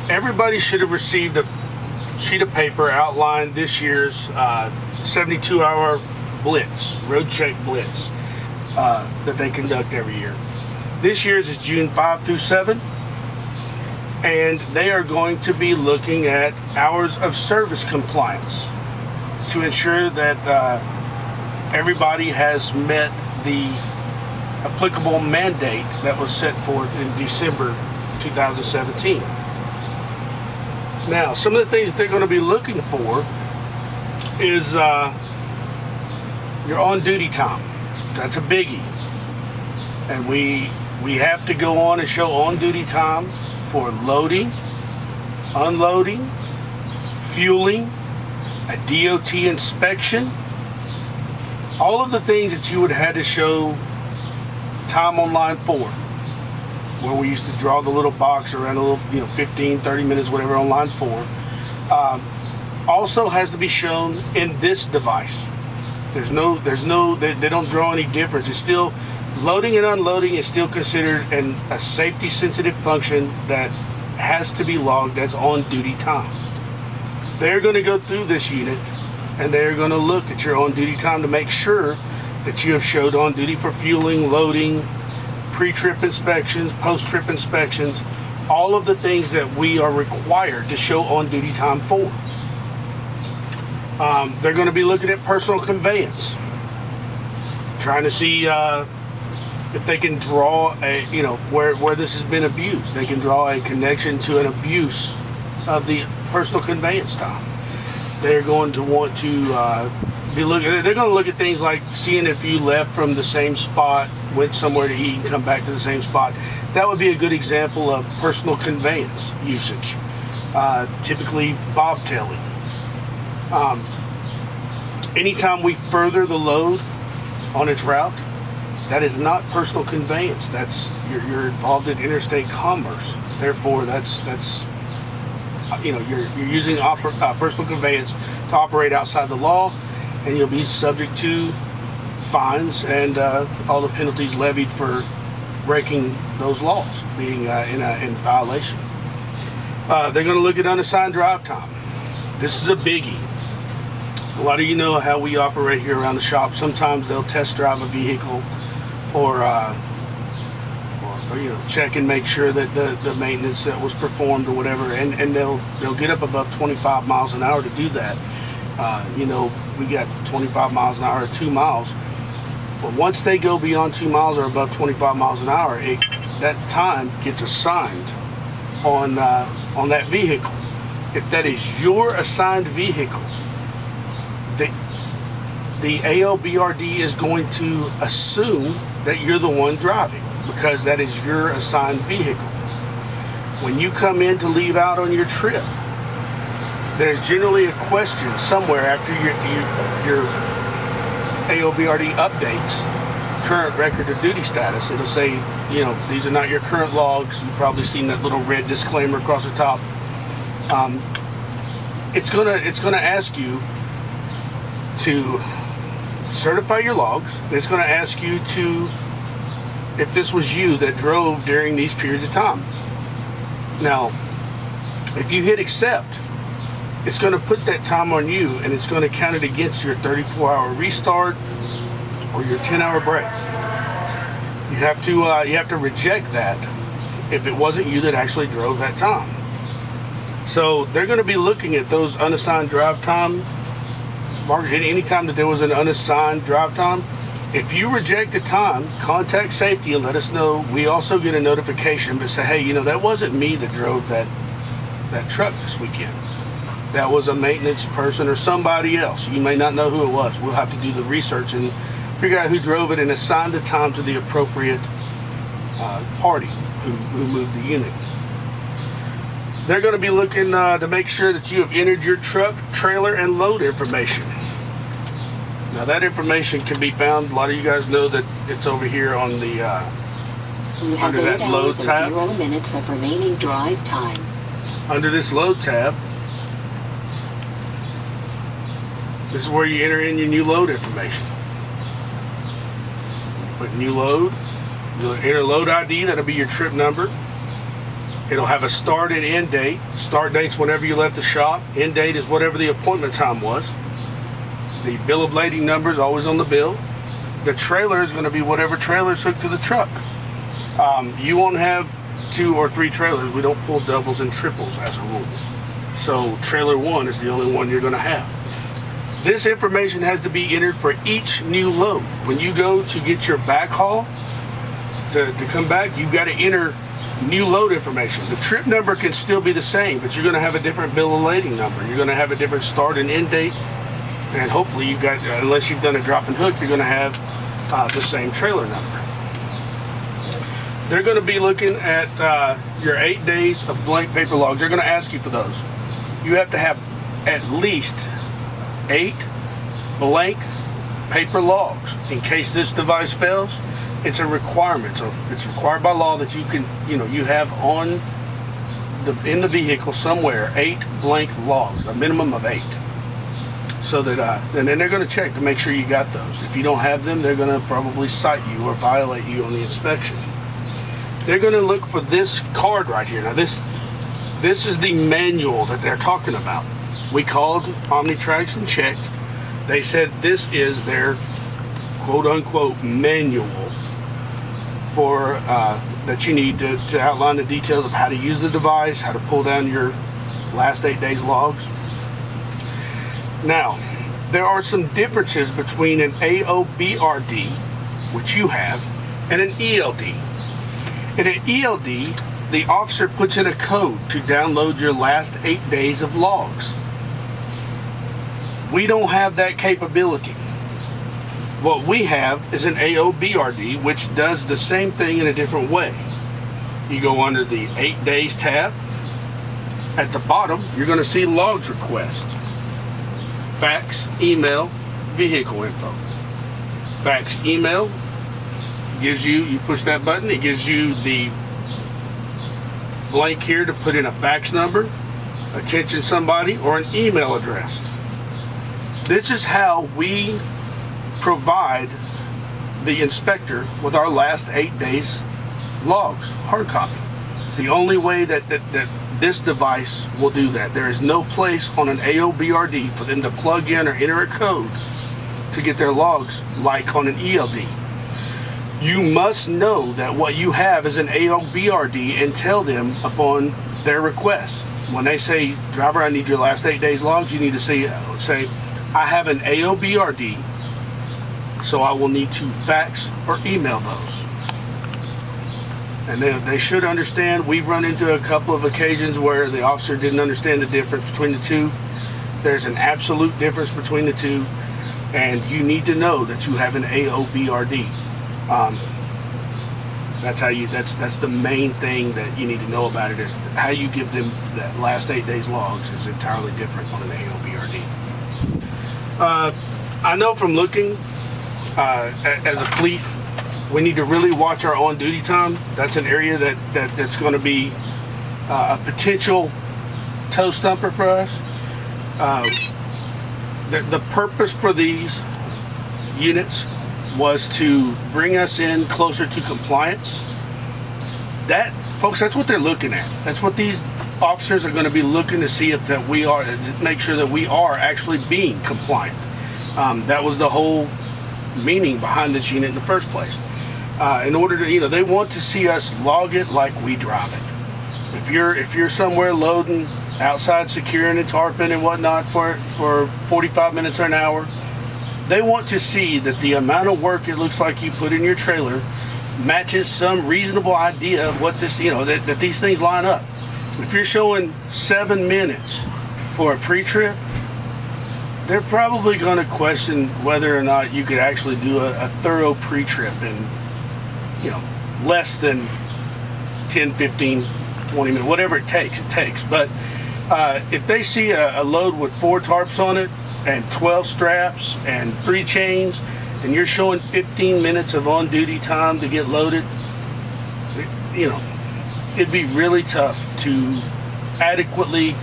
everybody should have received a sheet of paper outlined this year's 72-hour blitz, road check blitz, that they conduct every year. This year's is June 5 through 7, and they are going to be looking at hours of service compliance to ensure that everybody has met the applicable mandate that was set forth in December 2017. Now, some of the things that they're going to be looking for is your on-duty time. That's a biggie. And we have to go on and show on-duty time for loading, unloading, fueling, a DOT inspection, all of the things that you would have had to show time on line 4, where we used to draw the little box around a little, 15, 30 minutes, whatever, on line 4, also has to be shown in this device. They don't draw any difference. It's still, loading and unloading is still considered a safety sensitive function that has to be logged. That's on duty time. They're going to go through this unit and they're going to look at your on duty time to make sure that you have showed on duty for fueling, loading, pre-trip inspections, post-trip inspections, all of the things that we are required to show on duty time for. They're going to be looking at personal conveyance, trying to see if they can draw where this has been abused. They can draw a connection to an abuse of the personal conveyance time. They're going to want to they're going to look at things like seeing if you left from the same spot, went somewhere to eat, and come back to the same spot. That would be a good example of personal conveyance usage. Typically bobtailing. Anytime we further the load on its route, that is not personal conveyance. That's you're involved in interstate commerce. Therefore, that's you're using personal conveyance to operate outside the law, and you'll be subject to fines and all the penalties levied for breaking those laws, being in violation. They're going to look at unassigned drive time. This is a biggie. A lot of you know how we operate here around the shop. Sometimes they'll test drive a vehicle or check and make sure that the maintenance that was performed or whatever, and they'll get up above 25 miles an hour to do that. We got 25 miles an hour at 2 miles, but once they go beyond 2 miles or above 25 miles an hour, that time gets assigned on that vehicle. If that is your assigned vehicle, the AOBRD is going to assume that you're the one driving, because that is your assigned vehicle. When you come in to leave out on your trip, there's generally a question somewhere after your AOBRD updates current record of duty status. It'll say, these are not your current logs. You've probably seen that little red disclaimer across the top. It's gonna ask you to certify your logs. It's going to ask you if this was you that drove during these periods of time. Now, if you hit accept, it's going to put that time on you, and it's going to count it against your 34-hour restart or your 10-hour break. You have to reject that if it wasn't you that actually drove that time. So they're going to be looking at those unassigned drive time. Anytime that there was an unassigned drive time, if you reject the time, contact safety and let us know. We also get a notification that say, hey, that wasn't me that drove that truck this weekend. That was a maintenance person or somebody else. You may not know who it was. We'll have to do the research and figure out who drove it and assign the time to the appropriate party who moved the unit. They're going to be looking to make sure that you have entered your truck, trailer, and load information. Now that information can be found. A lot of you guys know that it's over here on the under that load tab. 0 minutes of remaining drive time. Under this load tab, this is where you enter in your new load information. Put new load. You'll enter load ID. That'll be your trip number. It'll have a start and end date. Start date's whenever you left the shop. End date is whatever the appointment time was. The bill of lading number is always on the bill. The trailer is going to be whatever trailer is hooked to the truck. You won't have 2 or 3 trailers. We don't pull doubles and triples as a rule. So trailer 1 is the only one you're going to have. This information has to be entered for each new load. When you go to get your backhaul to come back, you've got to enter new load information. The trip number can still be the same, but you're going to have a different bill of lading number. You're going to have a different start and end date, and hopefully you've got, unless you've done a drop and hook, you're going to have the same trailer number. They're going to be looking at your 8 days of blank paper logs. They're going to ask you for those. You have to have at least 8 blank paper logs in case this device fails. It's a requirement. So it's required by law that you can, you have in the vehicle somewhere 8 blank logs, a minimum of 8. So that, and then they're going to check to make sure you got those. If you don't have them, they're going to probably cite you or violate you on the inspection. They're going to look for this card right here. Now this is the manual that they're talking about. We called Omnitrax and checked. They said this is their quote-unquote manual for that you need to outline the details of how to use the device, how to pull down your last 8 days logs. Now, there are some differences between an AOBRD, which you have, and an ELD. In an ELD, the officer puts in a code to download your last 8 days of logs. We don't have that capability. What we have is an AOBRD, which does the same thing in a different way. You go under the 8 days tab. At the bottom, you're going to see logs request. Fax, email, vehicle info. Fax, email gives you push that button, it gives you the blank here to put in a fax number, attention somebody, or an email address. This is how we provide the inspector with our last 8 days logs, hard copy. It's the only way that this device will do that. There is no place on an AOBRD for them to plug in or enter a code to get their logs like on an ELD. You must know that what you have is an AOBRD and tell them upon their request. When they say, driver, I need your last 8 days logs, you need to say, I have an AOBRD, so I will need to fax or email those. And they should understand. We've run into a couple of occasions where the officer didn't understand the difference between the two. There's an absolute difference between the two, and you need to know that you have an AOBRD. That's the main thing that you need to know about it, is how you give them that last 8 days logs is entirely different on an AOBRD. I know from looking as a fleet, we need to really watch our on-duty time. That's an area that's going to be a potential toe stumper for us. The purpose for these units was to bring us in closer to compliance. That, folks, that's what they're looking at. That's what these officers are going to be looking to see if that we are, to make sure that we are actually being compliant. That was the whole meaning behind this unit in the first place. In order to, they want to see us log it like we drive it. If you're somewhere loading outside, securing and tarping and whatnot for 45 minutes or an hour, they want to see that the amount of work it looks like you put in your trailer matches some reasonable idea of what this, that these things line up. If you're showing 7 minutes for a pre-trip, they're probably going to question whether or not you could actually do a thorough pre-trip in, less than 10, 15, 20 minutes, whatever it takes. But if they see a load with 4 tarps on it and 12 straps and 3 chains, and you're showing 15 minutes of on-duty time to get loaded, it'd be really tough to adequately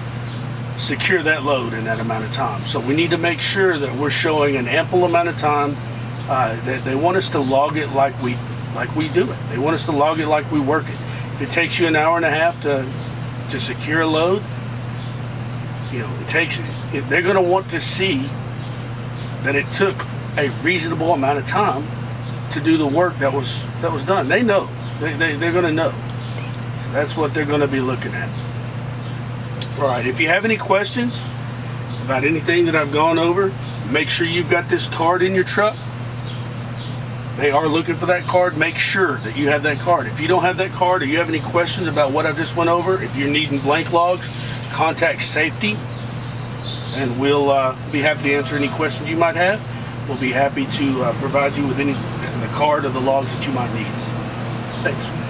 secure that load in that amount of time. So we need to make sure that we're showing an ample amount of time. That they want us to log it like we do it. They want us to log it like we work it. If it takes you an hour and a half to secure a load, they're going to want to see that it took a reasonable amount of time to do the work that was done. They know. They're going to know. So that's what they're going to be looking at. All right. If you have any questions about anything that I've gone over, make sure you've got this card in your truck. They are looking for that card. Make sure that you have that card. If you don't have that card, or you have any questions about what I just went over, if you're needing blank logs, contact safety, and we'll be happy to answer any questions you might have. We'll be happy to provide you with the card or the logs that you might need. Thanks.